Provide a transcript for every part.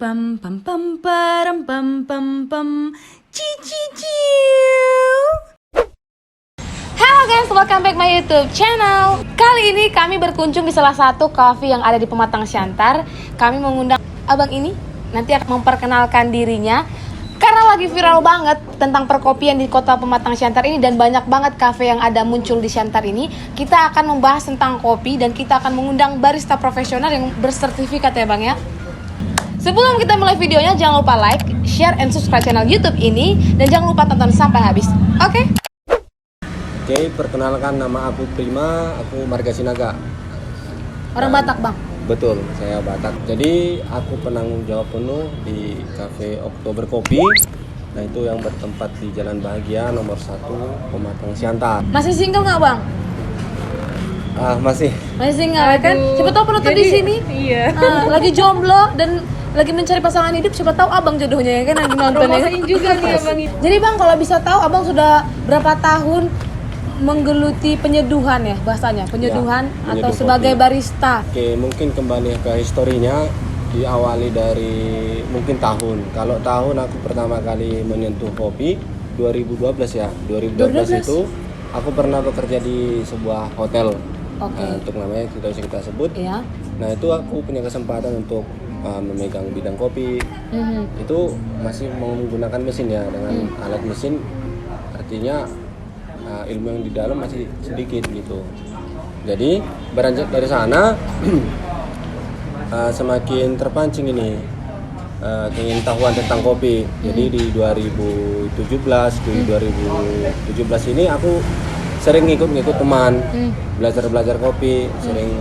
pam pam pam param pam pam pam ciciciu. Halo guys, welcome back my YouTube channel. Kali ini kami berkunjung di salah satu cafe yang ada di Pematang Siantar. Kami mengundang abang ini, nanti akan memperkenalkan dirinya. Karena lagi viral banget tentang perkopian di kota Pematang Siantar ini dan banyak banget kafe yang ada muncul di Siantar ini, kita akan membahas tentang kopi dan kita akan mengundang barista profesional yang bersertifikat ya bang ya. Sebelum kita mulai videonya, jangan lupa like, share, and subscribe channel YouTube ini dan jangan lupa tonton sampai habis. Oke? Oke, perkenalkan nama aku Prima, aku Marga Sinaga. Orang Batak bang? Betul, saya Batak. Jadi aku penanggung jawab penuh di Cafe Oktober Kopi. Nah itu yang bertempat di Jalan Bahagia nomor 1 Pematang Siantar. Masih single nggak bang? Masih. Masih single kan? Siapa tahu penonton di sini Iya. lagi jomblo dan lagi mencari pasangan hidup, siapa tahu abang jodohnya ya kan lagi nonton ya. Promosin juga nih abang ini. Jadi bang kalau bisa tahu abang sudah berapa tahun menggeluti penyeduhan ya bahasanya, penyeduhan Ya, atau penyeduh sebagai kopi. Barista? Oke, mungkin kembali ke historinya. Diawali dari mungkin tahun. Kalau tahun aku pertama kali menyentuh kopi 2012 ya. 2012 itu aku pernah bekerja di sebuah hotel. Oke. Untuk namanya tidak usah kita sebut. Iya. Nah itu aku punya kesempatan untuk memegang bidang kopi. Itu masih menggunakan mesin ya, dengan alat mesin, artinya ilmu yang di dalam masih sedikit gitu. Jadi beranjak dari sana semakin terpancing ini keingintahuan tentang kopi. Jadi di 2017 ini aku sering ngikut teman belajar kopi, sering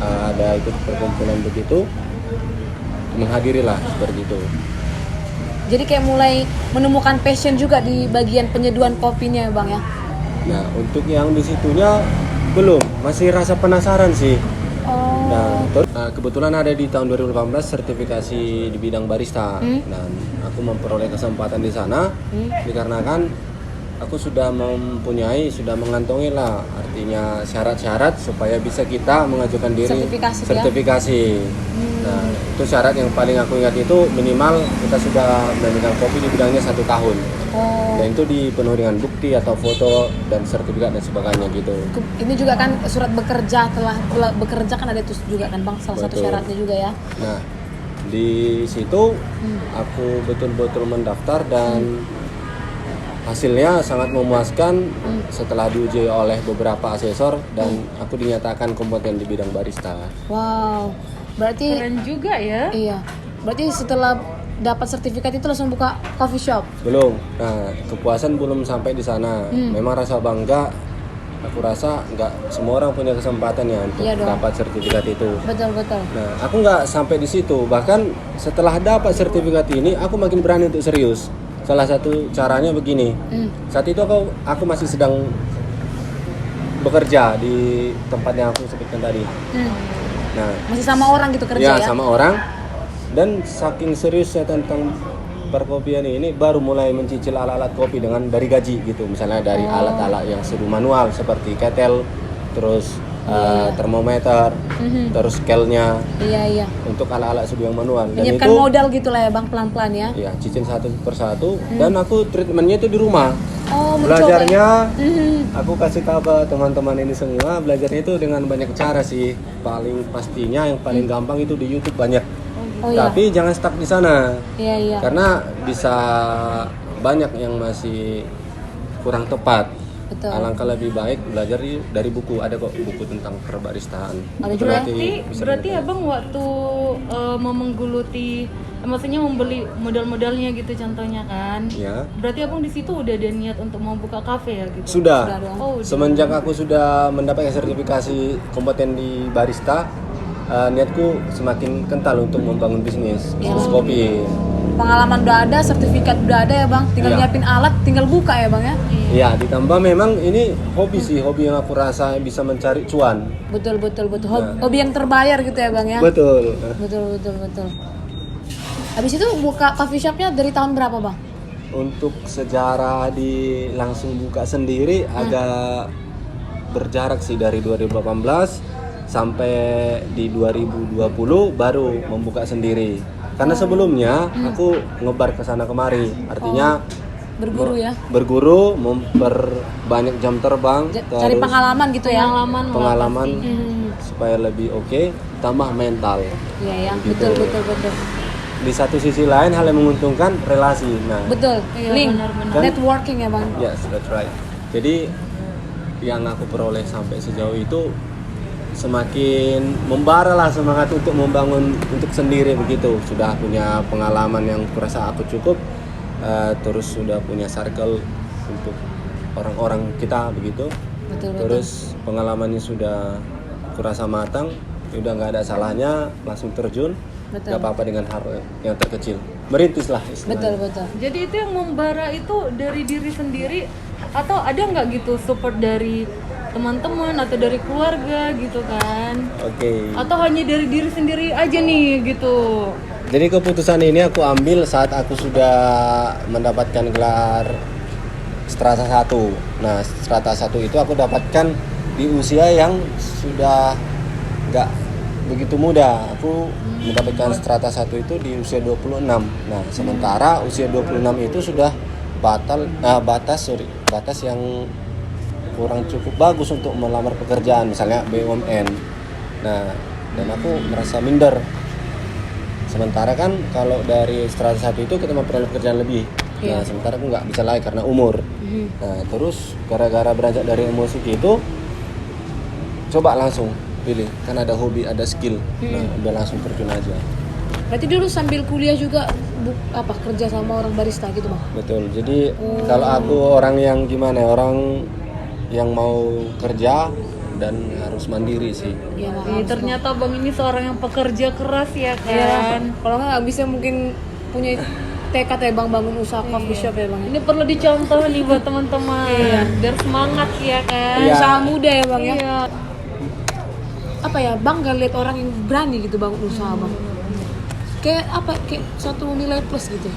ada ikut perkumpulan begitu, menghadirilah seperti itu. Jadi kayak mulai menemukan passion juga di bagian penyeduhan kopinya ya bang ya. Nah untuk yang di situnya belum, masih rasa penasaran sih. Nah, kebetulan ada di tahun 2018 sertifikasi di bidang barista. Dan aku memperoleh kesempatan di sana dikarenakan aku sudah mengantongi lah artinya syarat-syarat supaya bisa kita mengajukan diri sertifikasi. Nah, itu syarat yang paling aku ingat itu minimal kita sudah memegang kopi di bidangnya 1 tahun. Dan itu dipenuhi dengan bukti atau foto dan sertifikat dan sebagainya gitu. Ini juga kan surat bekerja, telah bekerja kan ada itu juga kan bang, salah satu syaratnya juga ya. Nah di situ aku betul-betul mendaftar dan hasilnya sangat memuaskan setelah diuji oleh beberapa asesor dan aku dinyatakan kompeten di bidang barista. Wow, berarti Keren juga ya. iya, berarti setelah dapat sertifikat itu langsung buka coffee shop? Belum. Nah, kepuasan belum sampai di sana. Memang rasa bangga. Aku rasa nggak semua orang punya kesempatan ya untuk dapat sertifikat itu. Betul. Nah, aku nggak sampai di situ. Bahkan setelah dapat sertifikat ini, aku makin berani untuk serius. Salah satu caranya begini. Saat itu aku masih sedang bekerja di tempat yang aku sebutkan tadi. Nah, Masih sama orang gitu kerja ya? sama orang. Dan saking seriusnya tentang perkopian ini baru mulai mencicil alat-alat kopi dari gaji gitu. Misalnya dari alat-alat yang seru manual seperti kettle, terus termometer, terus scale-nya. Iya. Untuk alat-alat sedu yang manual. Dan Menyiapkan itu modal gitu lah ya bang, pelan-pelan ya? ya cicil satu persatu. Dan aku treatmentnya itu di rumah. Oh, Belajarnya aku kasih tahu ke teman-teman ini semua, belajarnya itu dengan banyak cara sih. Paling pastinya yang paling gampang itu di YouTube banyak. Tapi jangan stuck di sana. Iya. Karena bisa banyak yang masih kurang tepat. Betul. Alangkah lebih baik belajar dari buku. Ada kok buku tentang perbaristaan. Ada juga. Berarti abang waktu mau menggeluti, maksudnya membeli modal-modalnya gitu contohnya kan? Ya. Berarti abang di situ udah ada niat untuk mau buka kafe ya gitu? Sudah. Oh, Semenjak aku sudah mendapatkan sertifikasi kompeten di barista, niatku semakin kental untuk membangun bisnis kopi. Pengalaman udah ada, sertifikat udah ada ya bang, tinggal nyiapin alat, tinggal buka ya bang ya? Iya, ditambah memang ini hobi sih, hobi yang aku rasa bisa mencari cuan. Betul. Hobi yang terbayar gitu ya bang ya? Betul. Betul. Habis itu buka coffee shopnya dari tahun berapa bang? Untuk sejarah langsung buka sendiri agak berjarak sih dari 2018 sampai di 2020 baru membuka sendiri. Karena sebelumnya aku ngebar ke sana kemari, artinya Berguru ya. berguru, memperbanyak jam terbang, Cari pengalaman gitu ya. pengalaman supaya lebih oke, tambah mental. Iya ya, Gitu. betul. Di satu sisi lain hal yang menguntungkan relasi. Nah, Betul. Iya, Link, benar-benar. networking ya bang. yes, that's right. Jadi yang aku peroleh sampai sejauh itu semakin membara lah semangat untuk membangun untuk sendiri begitu. Sudah punya pengalaman yang kurasa aku cukup, terus sudah punya circle untuk orang-orang kita begitu. Betul. Terus pengalamannya sudah kurasa matang, udah nggak ada salahnya langsung terjun. Betul. Gak apa-apa dengan hal yang terkecil, merintis lah istilahnya. Betul. Jadi itu yang membara itu dari diri sendiri atau ada nggak gitu support dari teman-teman atau dari keluarga gitu kan? Oke. Atau hanya dari diri sendiri aja nih gitu? Jadi keputusan ini aku ambil saat aku sudah mendapatkan gelar strata 1. Nah, strata 1 itu aku dapatkan di usia yang sudah nggak begitu muda. Aku mendapatkan strata 1 itu di usia 26. Nah, sementara usia 26 itu sudah batas yang kurang cukup bagus untuk melamar pekerjaan, misalnya BUMN. Nah, dan aku merasa minder. Sementara kan kalau dari strata 1 itu kita memperoleh pekerjaan lebih. Nah, sementara aku nggak bisa lagi karena umur. Nah, terus gara-gara beranjak dari emosi gitu, coba langsung pilih, kan ada hobi, ada skill. Nah, udah langsung terjun aja. Berarti dulu sambil kuliah juga kerja sama orang barista gitu bang? Betul. Jadi kalau aku orang yang gimana? Orang yang mau kerja dan harus mandiri sih. Iya bang. Ternyata bang ini seorang yang pekerja keras ya Iya. kan? Kalau nggak bisa mungkin punya tekad ya bang bangun usaha coffee shop ya bang. Ini perlu dicontoh nih buat teman-teman biar semangat ya kan? Iya. Usaha muda ya bang ya. Iya. Apa ya bang gak lihat orang yang berani gitu bangun usaha bang. Kayak suatu nilai plus gitu.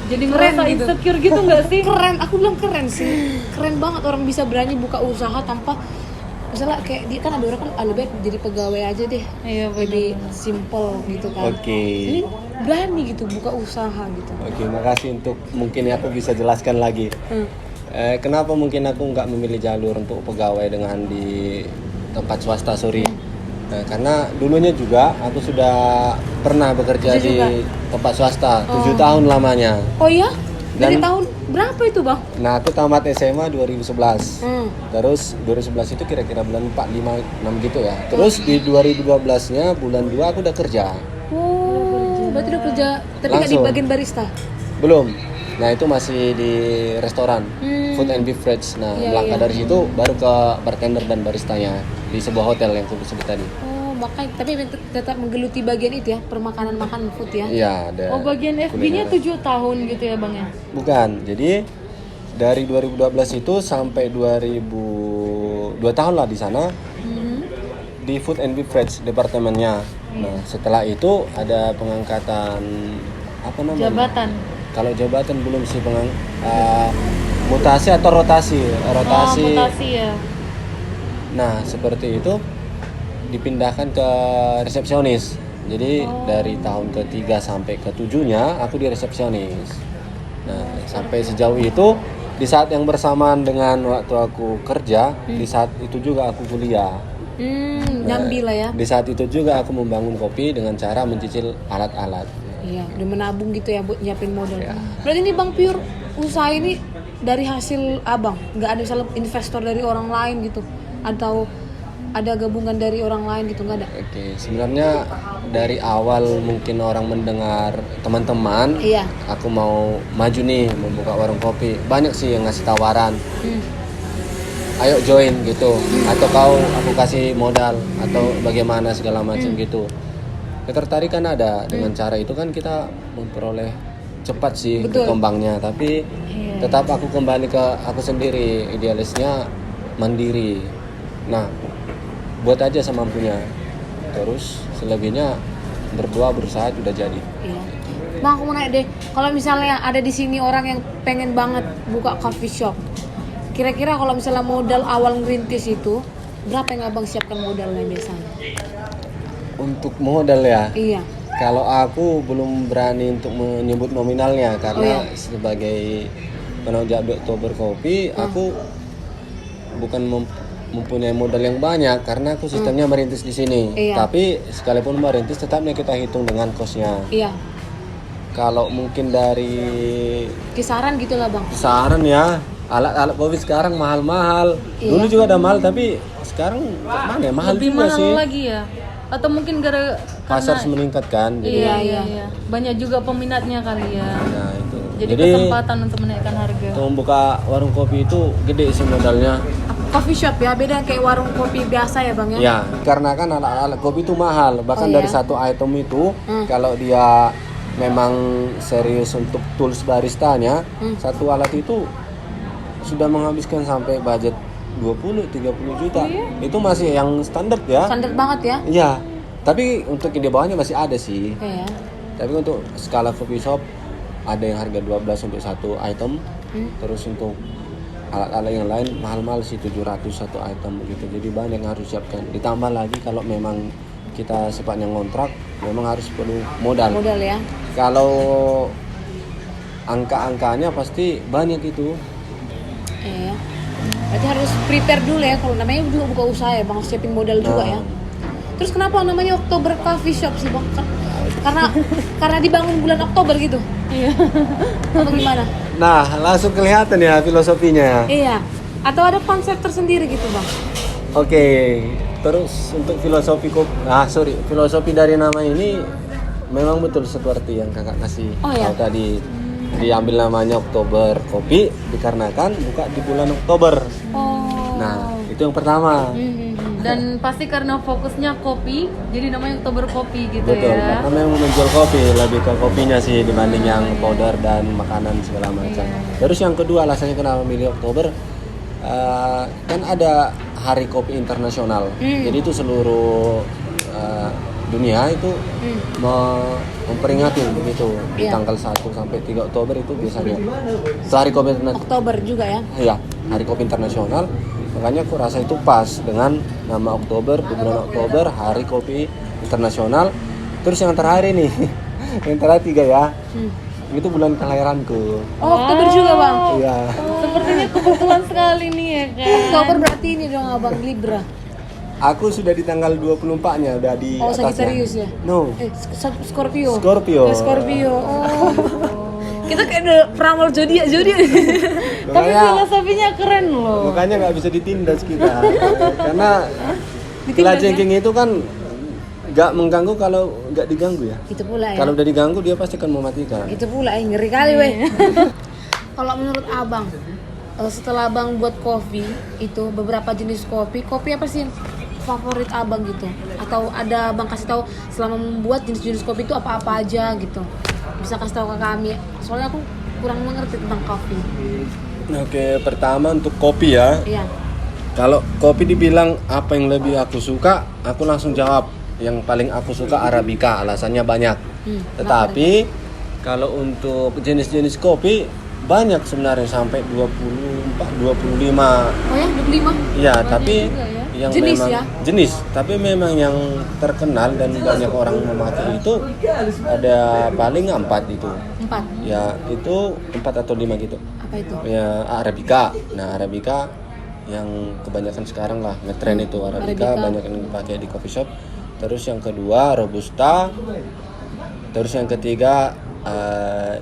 Jadi Keren merasa gitu. insecure gitu nggak sih? Keren, aku bilang keren sih. Keren banget orang bisa berani buka usaha tanpa misalnya kayak dia kan ada orang kan lebih baik jadi pegawai aja deh. Iya, Lebih simple gitu kan. Oke. Ini berani gitu buka usaha gitu. Oke, makasih untuk mungkin aku bisa jelaskan lagi. Kenapa mungkin aku nggak memilih jalur untuk pegawai dengan di tempat swasta, sorry. Nah, karena dulunya juga aku sudah pernah bekerja di tempat swasta 7 tahun lamanya. Oh iya? Dari Dan- tahun berapa itu bang? Nah, aku tamat SMA 2011. Hmm. Terus 2011 itu kira-kira bulan 4, 5, 6 gitu ya. Terus di 2012-nya bulan 2 aku udah kerja. Oh, berarti udah kerja tapi nggak di Langsung. bagian barista? Belum. Nah, itu masih di restoran, food and beverage. Nah, melangkah dari situ baru ke bartender dan baristanya di sebuah hotel yang aku sebut tadi. Oh, makanya tapi tetap menggeluti bagian itu ya, permakanan makan food ya. Iya, ada. Oh bagian FB-nya 7 tahun gitu ya bang ya? Bukan. Jadi dari 2012 itu sampai 2 tahun lah di sana. Di food and beverage departemennya. Nah, setelah itu ada pengangkatan apa namanya? Jabatan. Kalau jabatan belum sih mutasi atau rotasi. Rotasi. Oh, mutasi ya. Nah, seperti itu dipindahkan ke resepsionis. Jadi dari tahun ketiga sampai ke-7-nya aku di resepsionis. Nah, sampai sejauh itu di saat yang bersamaan dengan waktu aku kerja, di saat itu juga aku kuliah. Nyambi lah ya. Di saat itu juga aku membangun kopi dengan cara mencicil alat-alat. Iya, udah menabung gitu ya buat nyiapin modal. Berarti ini Bang Pure usaha ini dari hasil abang, nggak ada misalnya investor dari orang lain gitu, atau ada gabungan dari orang lain gitu, nggak ada? Oke, sebenarnya dari awal mungkin orang mendengar teman-teman, Iya. aku mau maju nih membuka warung kopi, banyak sih yang ngasih tawaran. Ayo join gitu, atau aku kasih modal atau bagaimana segala macam gitu. Ketertarikan ada, dengan cara itu kan kita memperoleh cepat sih berkembangnya, tapi tetap aku kembali ke aku sendiri, idealisnya mandiri. Nah, buat aja semampunya, terus selebihnya berdua berusaha sudah jadi. Iya. Bang, aku mau nanya deh, kalau misalnya ada di sini orang yang pengen banget buka coffee shop, kira-kira kalau misalnya modal awal ngerintis itu berapa yang abang siapkan modalnya biasanya? Untuk modal ya, Iya. Kalau aku belum berani untuk menyebut nominalnya karena iya. sebagai penanggung jawab Oktober Kopi, aku bukan mempunyai modal yang banyak karena aku sistemnya merintis di sini. Iya. Tapi sekalipun merintis tetapnya kita hitung dengan kosnya. Iya. Kalau mungkin dari Kisaran gitu lah bang. kisaran ya, alat-alat kopi sekarang mahal-mahal. Iya. Dulu juga ada mahal tapi sekarang mana ya, mahal Lebih juga mahal sih. lagi ya? Atau mungkin Pasar meningkat kan. Jadi, Iya. Banyak juga peminatnya kali ya. nah itu. Jadi kesempatan untuk menaikkan harga. untuk membuka warung kopi itu gede sih modalnya. Coffee shop ya, beda kayak warung kopi biasa ya bang ya? Ya, karena kan alat-alat kopi itu mahal. Bahkan Oh, dari iya? satu item itu, kalau dia memang serius untuk tools baristanya, satu alat itu sudah menghabiskan sampai budget 20-30 juta. Itu masih yang standar ya. Standar banget ya? Iya. Tapi untuk di bawahnya masih ada sih. Iya. Tapi untuk skala coffee shop ada yang harga 12 untuk satu item. Terus untuk alat-alat yang lain mahal-mahal sih 700 satu item begitu. Jadi banyak yang harus siapkan. Ditambah lagi kalau memang kita sifatnya ngontrak, memang harus perlu modal. Modal ya? Kalau angka-angkanya pasti banyak itu. Iya. Berarti harus prepare dulu ya, kalau namanya juga buka usaha ya bang, siapin modal juga ya. Terus kenapa namanya Oktober Coffee Shop sih bang? Karena dibangun bulan Oktober gitu? Iya. Atau gimana? Nah, langsung kelihatan ya filosofinya. Iya. Atau ada konsep tersendiri gitu bang? Oke, terus untuk filosofi dari nama ini memang betul seperti yang kakak kasih Oh, ya? tahu tadi. Diambil namanya Oktober Kopi dikarenakan buka di bulan Oktober. Oh. Nah, itu yang pertama. Dan pasti karena fokusnya kopi, jadi namanya Oktober Kopi gitu Betul, ya. karena memang menjual kopi, lebih ke kopinya sih dibanding yang powder dan makanan segala macam. Terus yang kedua alasannya kenapa milih Oktober, kan ada Hari Kopi Internasional. Jadi itu seluruh dunia itu memperingati begitu di tanggal 1 sampai 3 Oktober itu biasanya. Itu Hari Kopi Internasional. Oktober juga ya? Iya, Hari Kopi Internasional. Makanya aku rasa itu pas dengan nama Oktober, di bulan Oktober, Hari Kopi Internasional. Terus yang terakhir nih, yang terakhir 3 ya, itu bulan kelahiranku. Oh, Oktober juga bang? Iya. Sepertinya kebetulan sekali nih ya kan. Oktober berarti ini dong abang Libra. Aku sudah di tanggal 24-nya, udah di Oh, atasnya. Sagittarius ya? No, Scorpio. Scorpio. Scorpio. Oh. Kita kayak udah peramal zodiak. Tapi filosofinya keren loh. Makanya nggak bisa ditindas kita, karena kelajengking itu kan nggak mengganggu kalau nggak diganggu ya. Itu pula ya. Kalau udah diganggu dia pasti akan mematikan. Itu pula ngeri kali weh. Kalau menurut abang, setelah abang buat kopi itu beberapa jenis kopi apa sih yang favorit abang gitu? Atau ada abang kasih tahu selama membuat jenis-jenis kopi itu apa-apa aja gitu? Bisa kasih tahu ke kami. Soalnya aku kurang mengerti tentang kopi. Oke, pertama untuk kopi ya. Iya. Kalau kopi dibilang apa yang lebih aku suka, aku langsung jawab yang paling aku suka Arabica. Alasannya banyak. Tetapi kalau untuk jenis-jenis kopi banyak sebenarnya sampai 24, 25. Oh ya, 25? Iya, tapi juga ya. yang Jenis memang ya? jenis, tapi memang yang terkenal dan banyak orang memakai itu ada paling 4 itu. 4. Ya, itu 4 atau 5 gitu. Apa itu? Ya, Arabica. Nah, Arabica yang kebanyakan sekarang lah ngetren itu Arabica, banyak yang dipakai di coffee shop. Terus yang kedua Robusta. Terus yang ketiga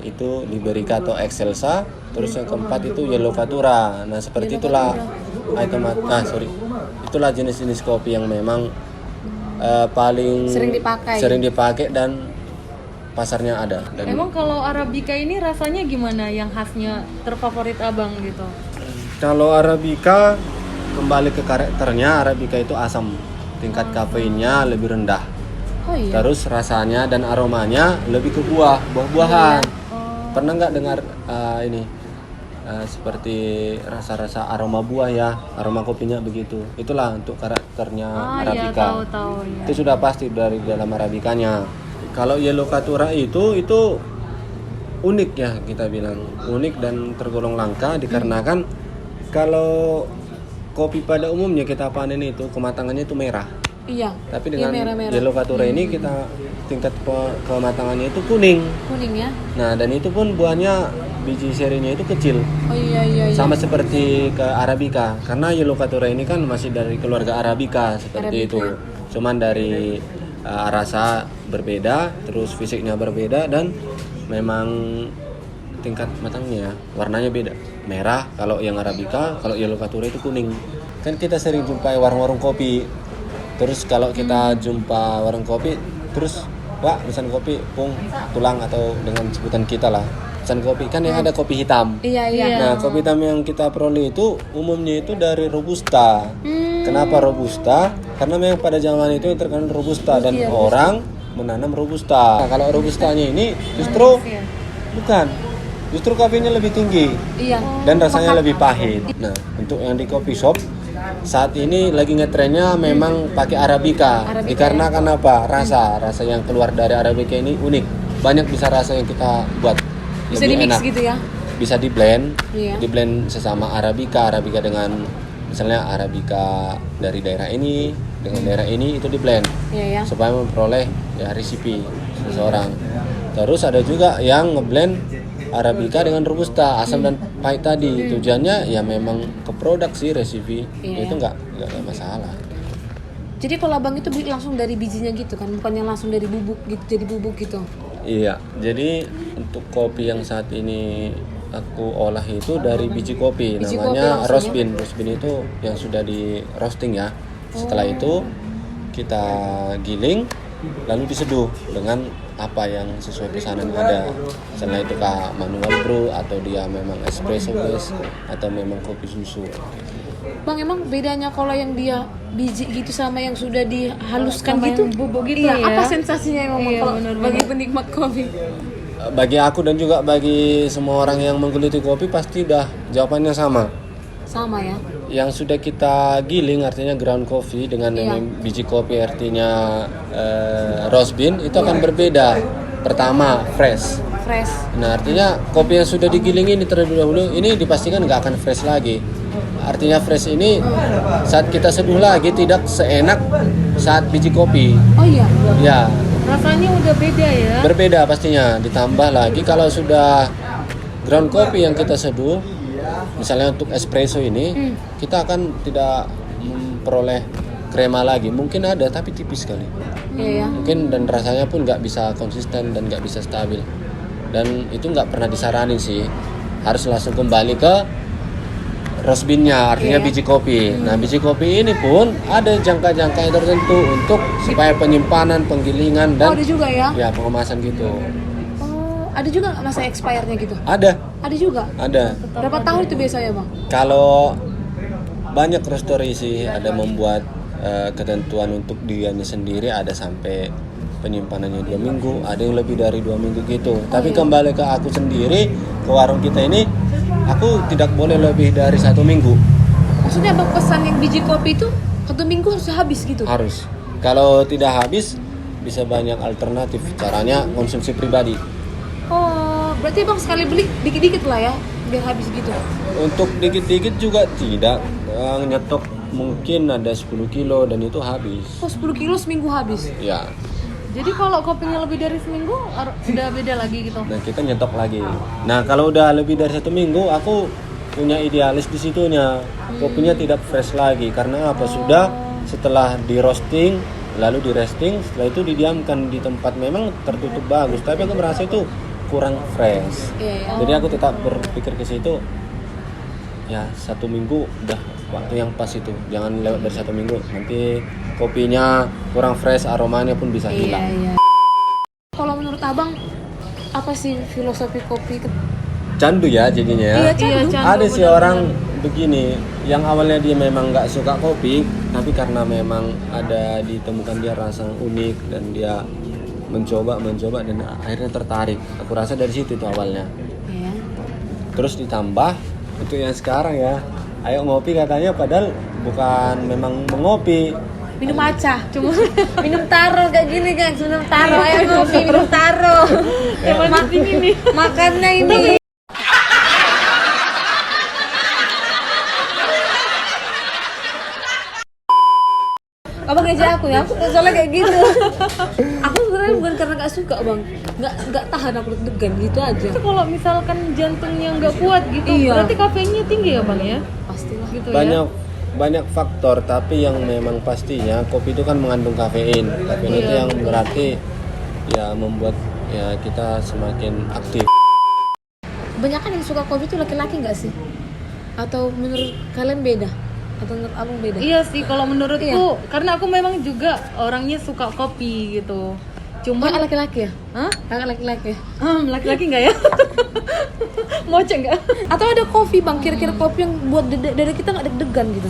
itu Liberica atau Excelsa. Terus yang keempat itu Yellow Caturra. Nah, seperti itulah itulah jenis-jenis kopi yang memang paling sering dipakai dan pasarnya ada. Dan Emang kalau Arabica ini rasanya gimana yang khasnya terfavorit abang gitu? kalau Arabica kembali ke karakternya, Arabica itu asam, tingkat kafeinnya lebih rendah. Oh iya. Terus rasanya dan aromanya lebih ke buah-buahan. Pernah nggak dengar ini seperti rasa-rasa aroma buah ya, aroma kopinya begitu. Itulah untuk karakternya Arabica. Iya, tahu ya. Itu sudah pasti dari dalam Arabicanya. Kalau Yellow Caturra itu unik ya, kita bilang unik dan tergolong langka dikarenakan kalau kopi pada umumnya kita panen itu kematangannya itu merah. Iya. Tapi Iya, dengan merah-merah. Yellow Caturra ini kita tingkat kematangannya itu kuning. Kuning ya. Nah, dan itu pun buahnya biji serinya itu kecil. Oh iya. Sama seperti ke Arabica. Karena Yellow Caturra ini kan masih dari keluarga Arabica seperti itu. Cuman dari rasa berbeda, terus fisiknya berbeda dan memang tingkat matangnya warnanya beda. Merah kalau yang Arabica, kalau Yellow Caturra itu kuning. Kan kita sering jumpai warung-warung kopi. Terus kalau kita jumpa warung kopi, terus Pak pesan kopi pung tulang atau dengan sebutan kita lah. Pesan kopi kan yang ada kopi hitam. Iya. Nah, kopi hitam yang kita peroleh itu umumnya itu dari Robusta. Kenapa Robusta? Karena memang pada zaman itu yang terkenal Robusta dan orang menanam Robusta. Nah, kalau Robustanya ini justru bukan. Justru kafeinnya lebih tinggi Iya. dan rasanya lebih pahit. Nah, untuk yang di coffee shop saat ini lagi ngetrennya memang pakai Arabica. Dikarenakan apa? Rasa yang keluar dari Arabica ini unik. Banyak bisa rasa yang kita buat. Bisa Lebih di mix enak. gitu ya. Bisa di blend. Iya. Di blend sesama Arabica dengan misalnya Arabica dari daerah ini dengan daerah ini itu di blend Iya ya. supaya memperoleh ya resipi seseorang. Terus ada juga yang ngeblend Arabica dengan Robusta, asam dan pahit tadi. Tujuannya ya memang ke produk sih resipi. Iya. Itu nggak masalah. Jadi kalau abang itu beli langsung dari bijinya gitu kan, bukan yang langsung dari bubuk gitu, jadi bubuk gitu. Iya, jadi untuk kopi yang saat ini aku olah itu dari biji kopi, Biji kopi namanya langsung roast bean. Roast bean itu yang sudah di roasting ya. Setelah itu kita giling, lalu diseduh dengan apa yang sesuai pesanan ada. Misalnya itu kah manual brew atau dia memang espresso base atau memang kopi susu. Bang, emang bedanya kalau yang dia biji gitu sama yang sudah dihaluskan Sama gitu? yang bubuk gitu iya, ya? apa sensasinya emang Bang, Iya, kalau benar-benar. bagi penikmat kopi? Bagi aku dan juga bagi semua orang yang menggeluti kopi pasti udah jawabannya sama. Sama ya? Yang sudah kita giling artinya ground coffee dengan yang biji kopi artinya roast bean itu akan berbeda. Pertama fresh. Fresh. Nah artinya kopi yang sudah digiling ini terlebih dahulu ini dipastikan nggak akan fresh lagi. Artinya fresh ini saat kita seduh lagi tidak seenak saat biji kopi. Oh iya? Ya Rasanya udah beda ya. berbeda pastinya. Ditambah lagi kalau sudah ground coffee yang kita seduh, misalnya untuk espresso ini, kita akan tidak memperoleh krema lagi. Mungkin ada tapi tipis sekali. Iya ya? Mungkin dan rasanya pun nggak bisa konsisten dan nggak bisa stabil. Dan itu nggak pernah disaranin sih. Harus langsung kembali ke roast bean-nya, artinya biji kopi. Nah, biji kopi ini pun ada jangka-jangka tertentu untuk supaya penyimpanan, penggilingan dan Oh ada juga ya? ya pengemasan gitu. Oh, ada juga nggak masa expirednya gitu? Ada. Ada juga? Ada. Berapa tahun itu biasanya Bang? Kalau banyak roastery sih ada membuat ketentuan untuk dianya sendiri, ada sampai penyimpanannya 2 minggu, ada yang lebih dari 2 minggu gitu. Tapi kembali ke aku sendiri, ke warung kita ini, aku tidak boleh lebih dari 1 minggu. Maksudnya Bang pesan yang biji kopi itu 1 minggu harus habis gitu? Harus. Kalau tidak habis, bisa banyak alternatif. Caranya konsumsi pribadi. Oh, berarti Bang sekali beli dikit-dikit lah ya, biar habis gitu? Untuk dikit-dikit juga tidak. Nyetok mungkin ada 10 kilo dan itu habis. Oh 10 kilo seminggu habis? Ya. Jadi kalau kopinya lebih dari seminggu udah beda lagi gitu. Nah kita nyetok lagi. Nah kalau udah lebih dari 1 minggu, aku punya idealis di situnya. Kopinya tidak fresh lagi karena apa? Sudah setelah di roasting, lalu di resting, setelah itu didiamkan di tempat memang tertutup bagus. Tapi aku merasa itu kurang fresh. Iya ya. Jadi aku tetap berpikir ke situ. Ya 1 minggu udah waktu yang pas itu. Jangan lewat dari 1 minggu. Nanti kopinya kurang fresh, aromanya pun bisa Iya hilang. iya. Kalau menurut Abang apa sih filosofi kopi? Candu ya jadinya ya. Iya, candu. Ada sih orang begini yang awalnya dia memang nggak suka kopi, tapi karena memang ada ditemukan dia rasa unik dan dia mencoba dan akhirnya tertarik. Aku rasa dari situ tuh awalnya. Iya. Terus ditambah untuk yang sekarang ya, ayo ngopi katanya padahal bukan memang mengopi. Minum maca, cuma minum taro kayak gini guys, minum taro, ayo ngopi, minum taro. Makannya ini. Abang ngejek aku ya, aku soalnya kayak gitu. Aku sebenarnya bukan karena gak suka bang, nggak tahan aku deg-degan gitu aja. Itu kalau misalkan jantungnya nggak kuat gitu, Iya. berarti kafeinnya tinggi ya bang ya? Pastilah. Gitu banyak faktor, tapi yang memang pastinya kopi itu kan mengandung kafein. Kafein itu yang berarti ya membuat ya kita semakin aktif. Kebanyakan yang suka kopi itu laki-laki nggak sih? Atau menurut kalian beda? Atau menurut abang beda? Iya sih, kalau menurutku karena aku memang juga orangnya suka kopi gitu. Cuma Cuma laki-laki ya? Hah? Kakak laki-laki ya? Laki-laki nggak ya? Mocek nggak? Atau ada kopi bang, kira-kira kopi yang buat dada kita nggak deg-degan gitu?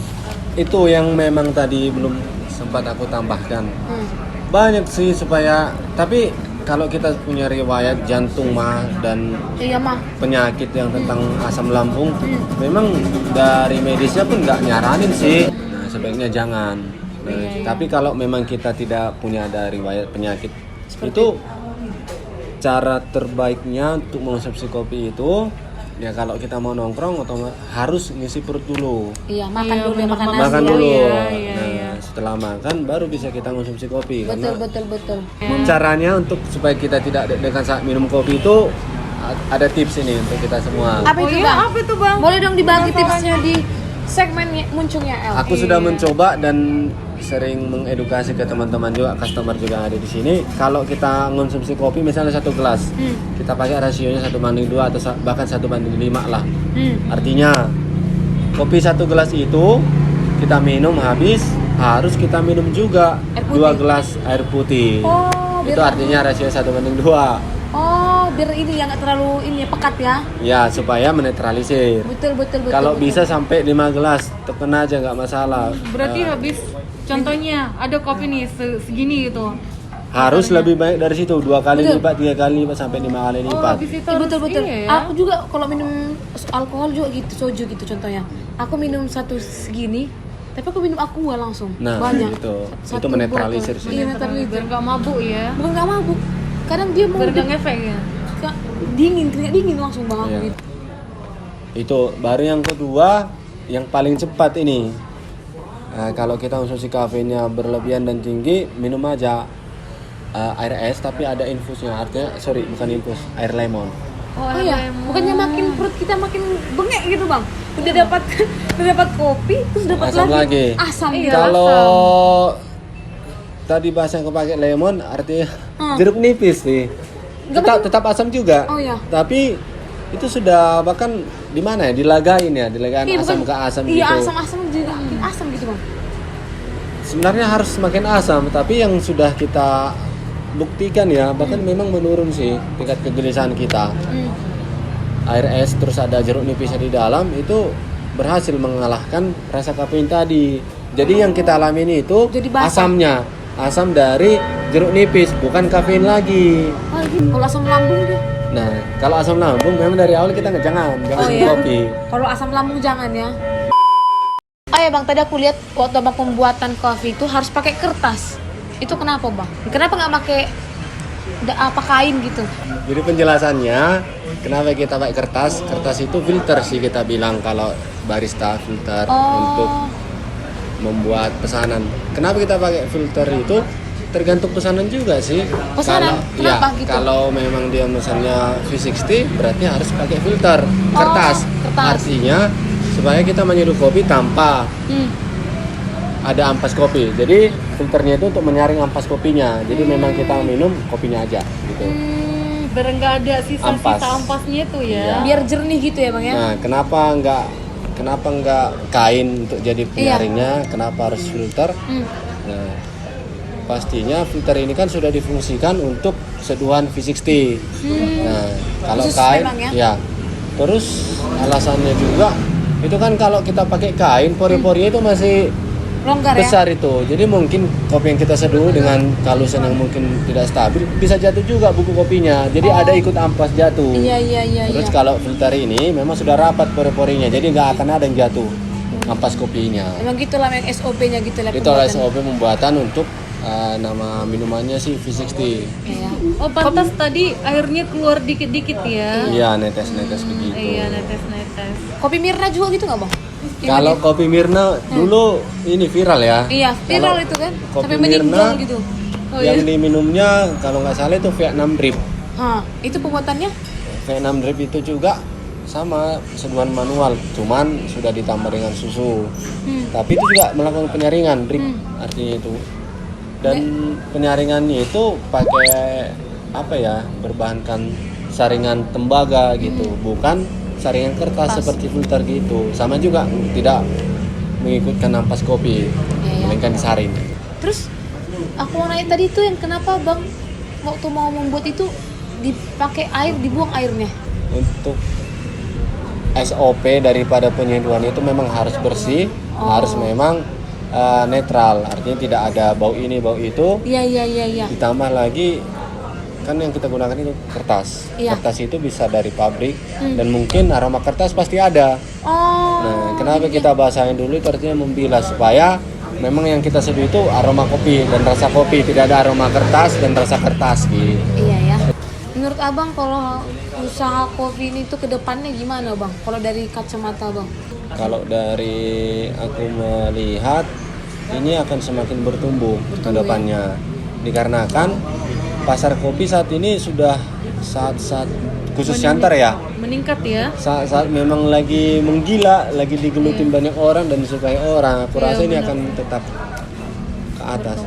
Itu yang memang tadi belum sempat aku tambahkan. Hmm. Banyak sih supaya, tapi kalau kita punya riwayat jantung mah dan Iya mah. penyakit yang tentang asam lambung, memang dari medisnya pun nggak nyaranin sih. Nah, sebaiknya jangan. Nah, tapi kalau memang kita tidak punya ada riwayat penyakit itu, cara terbaiknya untuk mengonsumsi kopi itu ya kalau kita mau nongkrong atau harus ngisi perut dulu. Iya, makan dulu ya, makan nasi. Makan ya. dulu. iya, Nah, setelah makan baru bisa kita konsumsi kopi. Betul. Caranya untuk supaya kita tidak deg-degan saat minum kopi itu ada tips ini untuk kita semua. Apa itu iya, bang? apa itu bang? Boleh dong dibagi tipsnya di segmen muncungnya El. Aku sudah mencoba dan sering mengedukasi ke teman-teman juga, customer juga yang ada di sini. Kalau kita konsumsi kopi misalnya 1 gelas, kita pakai rasionya 1:2 atau bahkan 1:5 lah. Artinya kopi 1 gelas itu kita minum habis, harus kita minum juga Air putih. 2 gelas air putih. Oh, Itu artinya rasio 1:2. Oh, biar ini yang nggak terlalu ini ya, pekat ya. Ya, supaya menetralisir. Betul. Kalau bisa sampai 5 gelas, tekan aja nggak masalah. Berarti habis contohnya ada kopi nih segini gitu. Harus lebih baik dari situ, 2 kali lipat, 3 kali lipat, sampai 5 kali Oh, lipat. habis itu Iya, harus betul. ini ya? Aku juga kalau minum alkohol juga gitu, soju gitu contohnya. Aku minum satu segini, tapi aku minum aqua langsung. Nah, banyak. itu Satu menetralisir botol. sih. Iya, netralisir. Biar nggak mabuk ya. Bukan nggak mabuk. Kadang dia mau Biar nggak ngefek ya. dingin, keringat dingin langsung bang aku Iya. gitu. Itu baru yang kedua, yang paling cepat ini. Nah, kalau kita konsumsi kafeinnya berlebihan dan tinggi, minum aja air es tapi ada infusnya. Artinya bukan infus, air lemon. Oh iya, bukannya makin perut kita makin bengek gitu bang. Udah dapat kopi, terus dapat Asam lagi. asam. Iya. Kalau tadi bahasa yang kepakai lemon artinya jeruk nipis nih. Tetap asam juga. Oh, iya. Tapi itu sudah bahkan di mana ya? Dilagain asam ke asam gitu. Iya, asam-asam juga makin asam gitu bang. Sebenarnya harus semakin asam, tapi yang sudah kita buktikan ya, bahkan memang menurun sih tingkat kegelisahan kita. Air es terus ada jeruk nipisnya di dalam itu berhasil mengalahkan rasa kafein tadi. Jadi yang kita alami ini itu Jadi basah. asam dari jeruk nipis, bukan kafein lagi. Oh, gitu. Kalau asam lambung dia. Nah, kalau asam lambung memang dari awal kita jangan minum kopi. Kalau asam lambung jangan ya. Oh ya bang, tadi aku lihat waktu abang pembuatan kopi itu harus pakai kertas. Itu kenapa bang? Kenapa nggak pakai apa kain gitu? Jadi penjelasannya kenapa kita pakai kertas? Kertas itu filter sih kita bilang kalau barista filter untuk membuat pesanan. Kenapa kita pakai filter itu? Tergantung pesanan juga sih. Pesanan? Kenapa gitu? Kalau memang dia pesannya V60 berarti harus pakai filter kertas. Artinya supaya kita menyeduh kopi tanpa ada ampas kopi. Jadi filternya itu untuk menyaring ampas kopinya. Jadi memang kita minum kopinya aja gitu. Biar nggak ada Ampas. sisa-sisa ampasnya itu ya. Iya. Biar jernih gitu ya bang ya. Nah, kenapa nggak kain untuk jadi penyaringnya? Kenapa harus filter? Nah, pastinya filter ini kan sudah difungsikan untuk seduhan V60. Nah, kalau Khusus kain, memang ya? ya. Terus alasannya juga itu kan kalau kita pakai kain, pori-porinya itu masih Longgar ya. besar itu. Jadi mungkin kopi yang kita seduh dengan kalusan yang mungkin tidak stabil bisa jatuh juga buku kopinya. Jadi ada ikut ampas jatuh. Iya. Terus kalau filter ini memang sudah rapat pori-porinya, jadi nggak akan ada yang jatuh ampas kopinya. Emang gitulah yang SOP-nya gitu lah. Itu adalah SOP pembuatan untuk nama minumannya sih V60. Iya. Oh pantas tadi airnya keluar dikit-dikit ya. Iya, netes-netes begitu. Iya netes-netes. Kopi Mirna juga gitu nggak bang? Kalau kopi Mirna dulu ini viral ya. Iya, viral Kalau itu kan. kopi Sampai meninggal Mirna gitu. yang diminumnya kalau nggak salah itu Vietnam Drip. Hah, itu pembuatannya? Vietnam Drip itu juga sama seduhan manual, cuman sudah ditambah dengan susu. Tapi itu juga melakukan penyaringan drip artinya itu. Dan penyaringannya itu pakai apa ya? Berbahankan saringan tembaga gitu, bukan saringan kertas seperti filter gitu. Sama juga tidak mengikutkan ampas kopi, melainkan disaring. Terus aku mau nanya tadi tuh yang kenapa Bang waktu mau membuat itu dipakai air, dibuang airnya? Untuk SOP daripada penyeduhan itu memang harus bersih, harus memang netral, artinya tidak ada bau ini bau itu. Iya. Ditambah lagi kan yang kita gunakan itu kertas. Iya. Kertas itu bisa dari pabrik dan mungkin aroma kertas pasti ada. Oh. Nah, kenapa kita basahin dulu itu artinya membilas supaya memang yang kita seduh itu aroma kopi dan rasa kopi, tidak ada aroma kertas dan rasa kertas gitu. Iya ya. Menurut Abang kalau usaha kopi ini tuh ke depannya gimana Bang? Kalau dari kacamata Bang? Kalau dari aku melihat ini akan semakin bertumbuh ke depannya. Dikarenakan pasar kopi saat ini sudah saat khusus Siantar ya. Meningkat ya. Saat memang lagi menggila, lagi digelutin banyak orang dan disukai orang. Aku rasa ini akan tetap ke atas.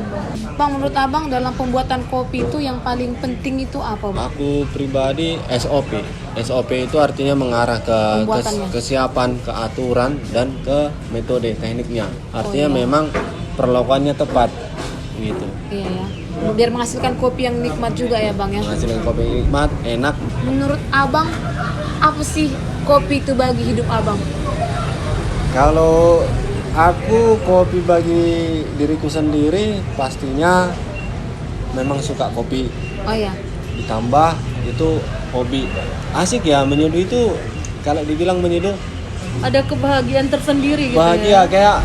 Bang, menurut Abang dalam pembuatan kopi itu yang paling penting itu apa Bang? Aku pribadi SOP. SOP itu artinya mengarah ke Pembuatannya. kesiapan, ke aturan dan ke metode tekniknya. Artinya memang perlakuannya tepat gitu. Iya ya. Biar menghasilkan kopi yang nikmat juga ya Bang ya. Menghasilkan kopi yang nikmat, enak. Menurut Abang apa sih kopi itu bagi hidup Abang? Kalau aku kopi bagi diriku sendiri pastinya memang suka kopi. Oh ya. Ditambah itu hobi. Asik ya menyeduh itu, kalau dibilang menyeduh Ada kebahagiaan tersendiri gitu bahagia ya. kayak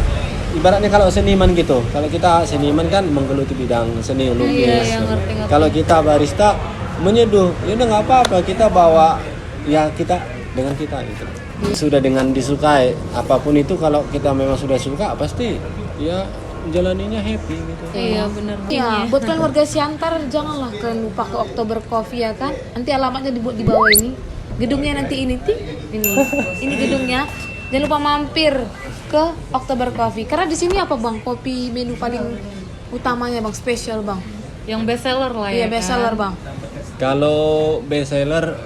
ibaratnya kalau seniman gitu. Kalau kita seniman kan menggeluti bidang seni lukis. Iya, ngerti. Kalau kita barista menyeduh, ya udah nggak apa-apa, kita bawa ya kita dengan kita gitu. Sudah dengan disukai apapun itu, kalau kita memang sudah suka pasti ya jalaninya happy gitu. Iya benar. Ya, buat kalian warga Siantar janganlah kalian lupa ke Oktober Coffee ya kan. Nanti alamatnya dibuat di bawah ini. Gedungnya nanti ini ini gedungnya. Jangan lupa mampir ke Oktober Coffee. Karena di sini apa Bang? Kopi menu paling utamanya Bang, spesial Bang. Yang best seller lah ya. Iya, best seller Bang. Kalau best seller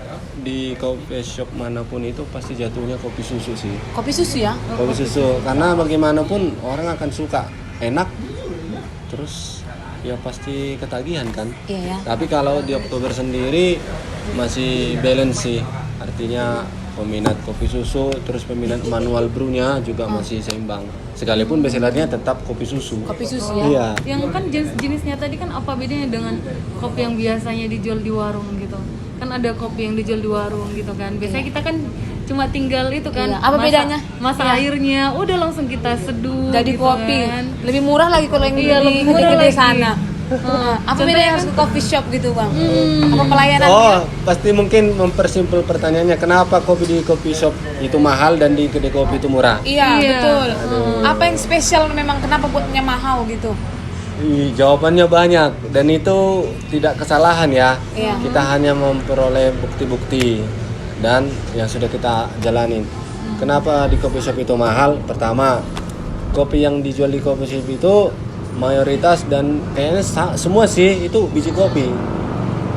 di coffee shop manapun itu pasti jatuhnya kopi susu sih. Kopi susu ya? Kopi susu, karena bagaimanapun orang akan suka, enak, terus ya pasti ketagihan kan. Iya ya. Tapi kalau di Oktober sendiri masih balance sih, artinya peminat kopi susu, terus peminat manual brewnya juga masih seimbang. Sekalipun bestsellernya tetap kopi susu. Kopi susu ya? Iya. Yang kan jenisnya tadi kan apa bedanya dengan kopi yang biasanya dijual di warung gitu? Kan ada kopi yang dijual di warung gitu kan. Biasanya kita kan cuma tinggal itu kan. Iya. Apa bedanya? Masa airnya udah langsung kita seduh Jadi gitu kopi kan. lebih murah lagi kalau yang Iya, di lebih murah gede-gede lagi. sana. Apa bedanya harus ke coffee shop gitu Bang? Apa pelayanannya? Oh, pasti mungkin mempersimpel pertanyaannya, kenapa kopi di coffee shop itu mahal dan di kedai kopi itu murah? Iya, Iya. betul. Apa yang spesial memang kenapa buatnya mahal gitu? Jawabannya banyak dan itu tidak kesalahan ya. Iya. Kita hanya memperoleh bukti-bukti dan yang sudah kita jalanin. Kenapa di coffee shop itu mahal? Pertama, kopi yang dijual di coffee shop itu mayoritas dan kayaknya semua sih itu biji kopi.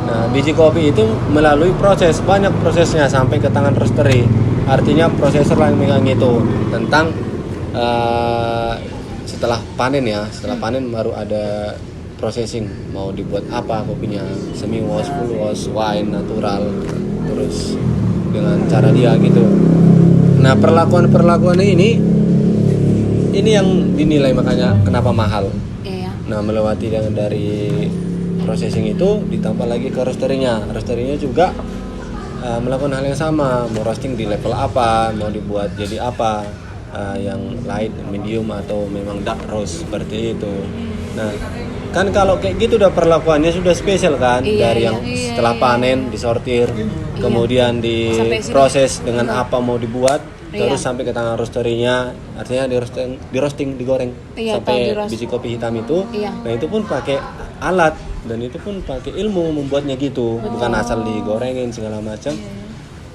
Nah, biji kopi itu melalui proses, banyak prosesnya sampai ke tangan roastery. Artinya prosesor yang megang itu tentang setelah panen ya, setelah panen baru ada processing, mau dibuat apa kopinya, semi wash, full wash, wine, natural, terus dengan cara dia gitu. Nah, perlakuan ini yang dinilai makanya kenapa mahal. Iya ya. Nah, melewati dari processing itu ditambah lagi ke roastery-nya. Roastery-nya juga melakukan hal yang sama, mau roasting di level apa, mau dibuat jadi apa, yang light, medium atau memang dark roast seperti itu. Nah, kan kalau kayak gitu udah perlakuannya sudah spesial kan, dari yang setelah panen disortir, kemudian Sampai sini. diproses dengan apa mau dibuat, terus sampai ke tangan roasterinya, artinya di roasting, digoreng Iya, sampai tahu, di-roast. biji kopi hitam itu. Iya. Nah itu pun pakai alat dan itu pun pakai ilmu membuatnya gitu, bukan asal digorengin segala macam.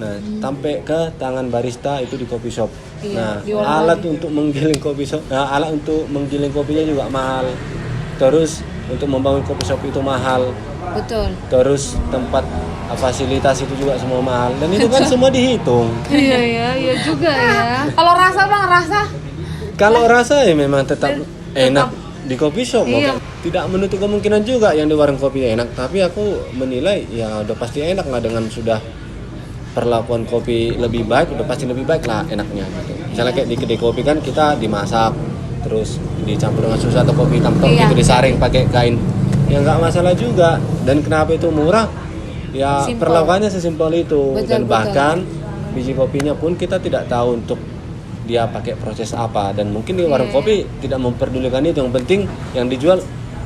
Nah, sampai ke tangan barista itu di coffee shop. Iya, Nah, diolah alat untuk menggiling kopi shop, alat untuk menggiling kopinya juga mahal. Terus untuk membangun kopi shop itu mahal. Betul. Terus tempat fasilitas itu juga semua mahal dan itu kan semua dihitung. Iya juga ya. Kalau rasa Bang, rasa Kalau rasa ya memang tetap enak di coffee shop. Iya. Tidak menutup kemungkinan juga yang di warung kopi enak, tapi aku menilai ya udah pasti enak lah dengan sudah perlakuan kopi lebih baik, udah pasti lebih baik lah enaknya gitu. Misalnya kayak di kedai kopi kan kita dimasak terus dicampur dengan susu atau kopi hitam Iya. gitu disaring pakai kain. Ya nggak masalah juga. Dan kenapa itu murah? Ya Simple. perlakuannya sesimpel itu. Betul, Dan betul. bahkan biji kopinya pun kita tidak tahu untuk dia pakai proses apa, dan mungkin di warung kopi tidak memperdulikan itu, yang penting yang dijual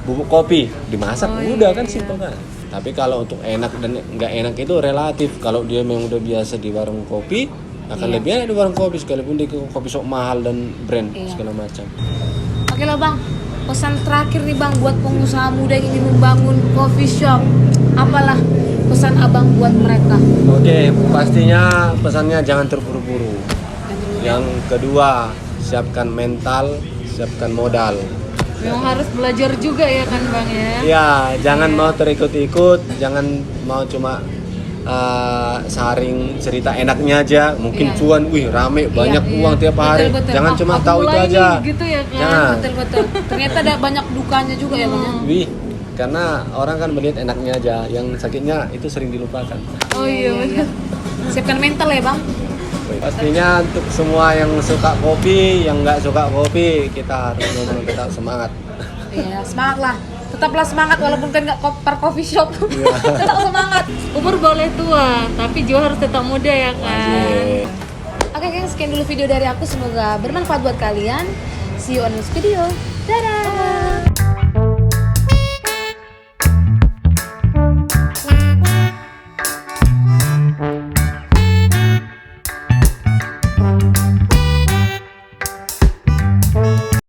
bubuk kopi dimasak udah kan simpel kan. Tapi kalau untuk enak dan nggak enak itu relatif. Kalau dia memang udah biasa di warung kopi akan lebih enak di warung kopi sekalipun di kopi shop mahal dan brand segala macam. Oke lah Bang, pesan terakhir nih Bang buat pengusaha muda yang ingin membangun coffee shop. Apalah pesan Abang buat mereka? Oke, pastinya pesannya jangan terburu-buru. Yang kedua, siapkan mental, siapkan modal. Memang harus belajar juga ya kan Bang ya. Ya, jangan mau terikut-ikut, jangan mau cuma saring cerita enaknya aja. Mungkin cuan, wih rame, banyak uang tiap hari. Betul. Jangan Oh, cuma aku tahu itu mulai aja. nih, gitu ya kan? Jangan. Betul. Ternyata ada banyak dukanya juga ya Bang. Ya? Wih, karena orang kan melihat enaknya aja, yang sakitnya itu sering dilupakan. Oh iya benar. Siapkan mental ya Bang. Pastinya untuk semua yang suka kopi, yang nggak suka kopi, kita harus memang tetap semangat. Iya, semangat lah. Tetaplah semangat walaupun kan nggak per coffee shop. Iya. Tetap semangat. Umur boleh tua, tapi jiwa harus tetap muda ya kan. Oke, guys, sekian dulu video dari aku. Semoga bermanfaat buat kalian. See you on next video. Dadah.